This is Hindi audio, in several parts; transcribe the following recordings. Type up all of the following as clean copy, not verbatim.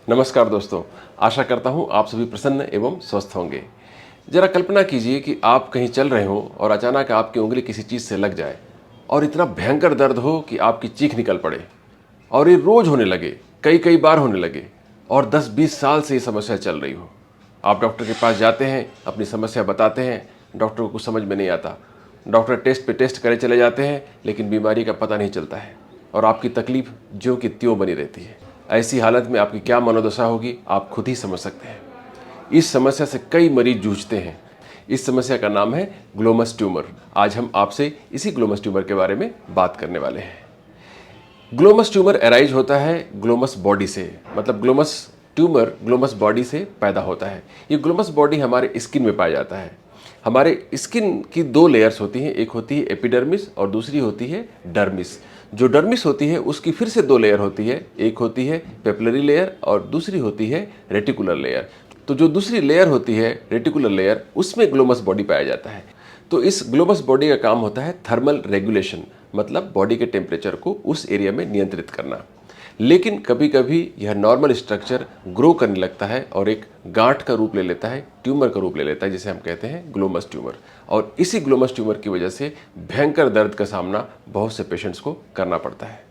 नमस्कार दोस्तों, आशा करता हूँ आप सभी प्रसन्न एवं स्वस्थ होंगे। जरा कल्पना कीजिए कि आप कहीं चल रहे हो और अचानक आपकी उंगली किसी चीज़ से लग जाए और इतना भयंकर दर्द हो कि आपकी चीख निकल पड़े और ये रोज होने लगे, कई कई बार होने लगे और 10-20 साल से ये समस्या चल रही हो। आप डॉक्टर के पास जाते हैं, अपनी समस्या बताते हैं, डॉक्टर को कुछ समझ में नहीं आता। डॉक्टर टेस्ट पे टेस्ट करे चले जाते हैं, लेकिन बीमारी का पता नहीं चलता है और आपकी तकलीफ ज्यों की त्यों बनी रहती है। ऐसी हालत में आपकी क्या मनोदशा होगी, आप खुद ही समझ सकते हैं। इस समस्या से कई मरीज जूझते हैं। इस समस्या का नाम है ग्लोमस ट्यूमर। आज हम आपसे इसी ग्लोमस ट्यूमर के बारे में बात करने वाले हैं। ग्लोमस ट्यूमर अराइज होता है ग्लोमस बॉडी से, मतलब ग्लोमस ट्यूमर ग्लोमस बॉडी से पैदा होता है। ये ग्लोमस बॉडी हमारे स्किन में पाया जाता है। हमारे स्किन की दो लेयर्स होती हैं, एक होती है एपिडर्मिस और दूसरी होती है डर्मिस। जो डर्मिस होती है उसकी फिर से दो लेयर होती है, एक होती है पेपिलरी लेयर और दूसरी होती है रेटिकुलर लेयर। तो जो दूसरी लेयर होती है रेटिकुलर लेयर, उसमें ग्लोमस बॉडी पाया जाता है। तो इस ग्लोमस बॉडी का काम होता है थर्मल रेगुलेशन, मतलब बॉडी के टेम्परेचर को उस एरिया में नियंत्रित करना। लेकिन कभी कभी यह नॉर्मल स्ट्रक्चर ग्रो करने लगता है और एक गांठ का रूप ले लेता है, ट्यूमर का रूप ले लेता है, जिसे हम कहते हैं ग्लोमस ट्यूमर। और इसी ग्लोमस ट्यूमर की वजह से भयंकर दर्द का सामना बहुत से पेशेंट्स को करना पड़ता है।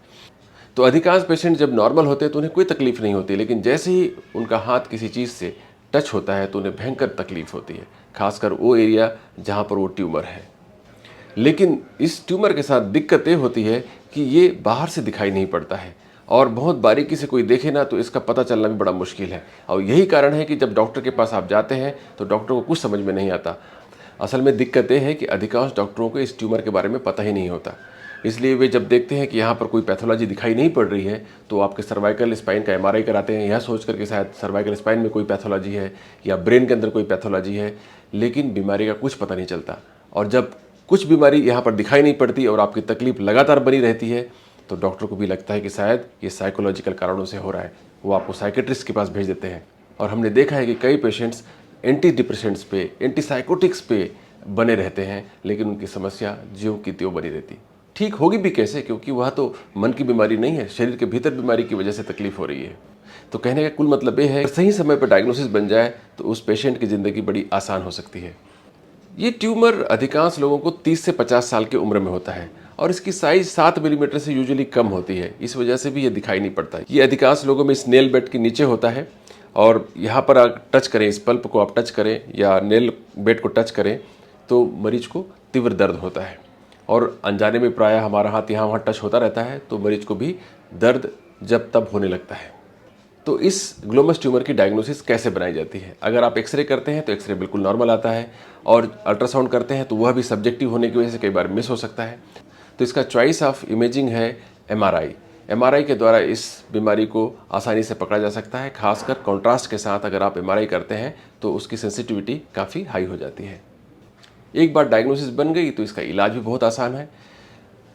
तो अधिकांश पेशेंट जब नॉर्मल होते हैं तो उन्हें कोई तकलीफ नहीं होती, लेकिन जैसे ही उनका हाथ किसी चीज़ से टच होता है तो उन्हें भयंकर तकलीफ होती है, खासकर वो एरिया जहाँ पर वो ट्यूमर है। लेकिन इस ट्यूमर के साथ दिक्कत ये होती है कि ये बाहर से दिखाई नहीं पड़ता है और बहुत बारीकी से कोई देखे ना तो इसका पता चलना भी बड़ा मुश्किल है। और यही कारण है कि जब डॉक्टर के पास आप जाते हैं तो डॉक्टर को कुछ समझ में नहीं आता। असल में दिक्कत ये है कि अधिकांश डॉक्टरों को इस ट्यूमर के बारे में पता ही नहीं होता। इसलिए वे जब देखते हैं कि यहाँ पर कोई पैथोलॉजी दिखाई नहीं पड़ रही है तो आपके सर्वाइकल स्पाइन का एमआरआई कराते हैं, यह सोच कर कि शायद सर्वाइकल स्पाइन में कोई पैथोलॉजी है या ब्रेन के अंदर कोई पैथोलॉजी है, लेकिन बीमारी का कुछ पता नहीं चलता। और जब कुछ बीमारी यहाँ पर दिखाई नहीं पड़ती और आपकी तकलीफ लगातार बनी रहती है तो डॉक्टर को भी लगता है कि शायद ये साइकोलॉजिकल कारणों से हो रहा है। वो आपको साइकेट्रिस्ट के पास भेज देते हैं। और हमने देखा है कि कई पेशेंट्स एंटी डिप्रेसेंट्स पे, एंटीसाइकोटिक्स पे बने रहते हैं, लेकिन उनकी समस्या ज्यों की त्यों बनी रहती। ठीक होगी भी कैसे, क्योंकि वह तो मन की बीमारी नहीं है, शरीर के भीतर बीमारी की वजह से तकलीफ हो रही है। तो कहने का कुल मतलब ये है, सही समय पर डायग्नोसिस बन जाए तो उस पेशेंट की ज़िंदगी बड़ी आसान हो सकती है। ये ट्यूमर अधिकांश लोगों को 30 से 50 साल की उम्र में होता है और इसकी साइज 7 मिलीमीटर से यूजुअली कम होती है। इस वजह से भी ये दिखाई नहीं पड़ता है। ये अधिकांश लोगों में इस नेल बेड के नीचे होता है और यहाँ पर आप टच करें, इस पल्प को आप टच करें या नेल बेड को टच करें तो मरीज को तीव्र दर्द होता है। और अनजाने में प्रायः हमारा हाथ यहाँ वहाँ टच होता रहता है तो मरीज को भी दर्द जब तब होने लगता है। तो इस ग्लोमस ट्यूमर की डायग्नोसिस कैसे बनाई जाती है? अगर आप एक्सरे करते हैं तो एक्सरे बिल्कुल नॉर्मल आता है और अल्ट्रासाउंड करते हैं तो वह भी सब्जेक्टिव होने की वजह से कई बार मिस हो सकता है। तो इसका चॉइस ऑफ इमेजिंग है एमआरआई। एमआरआई के द्वारा इस बीमारी को आसानी से पकड़ा जा सकता है। खासकर कॉन्ट्रास्ट के साथ अगर आप एमआरआई करते हैं तो उसकी सेंसिटिविटी काफ़ी हाई हो जाती है। एक बार डायग्नोसिस बन गई तो इसका इलाज भी बहुत आसान है।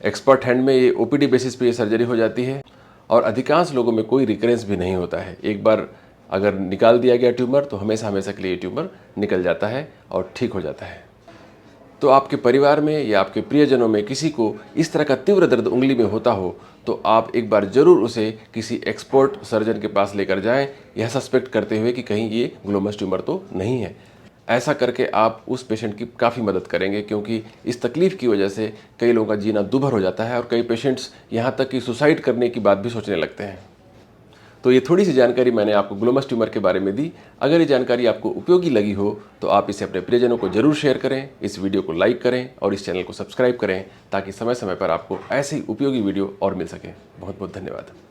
एक्सपर्ट हैंड में ये ओपीडी बेसिस पे ये सर्जरी हो जाती है और अधिकांश लोगों में कोई रिकरेंस भी नहीं होता है। एक बार अगर निकाल दिया गया ट्यूमर तो हमेशा हमेशा के लिए ट्यूमर निकल जाता है और ठीक हो जाता है। तो आपके परिवार में या आपके प्रियजनों में किसी को इस तरह का तीव्र दर्द उंगली में होता हो तो आप एक बार ज़रूर उसे किसी एक्सपर्ट सर्जन के पास लेकर जाएं, यह सस्पेक्ट करते हुए कि कहीं ये ग्लोमस ट्यूमर तो नहीं है। ऐसा करके आप उस पेशेंट की काफ़ी मदद करेंगे, क्योंकि इस तकलीफ़ की वजह से कई लोगों का जीना दूभर हो जाता है और कई पेशेंट्स यहाँ तक कि सुसाइड करने की बात भी सोचने लगते हैं। तो ये थोड़ी सी जानकारी मैंने आपको ग्लोमस ट्यूमर के बारे में दी। अगर ये जानकारी आपको उपयोगी लगी हो तो आप इसे अपने प्रियजनों को जरूर शेयर करें, इस वीडियो को लाइक करें और इस चैनल को सब्सक्राइब करें ताकि समय समय पर आपको ऐसी उपयोगी वीडियो और मिल सके। बहुत बहुत धन्यवाद।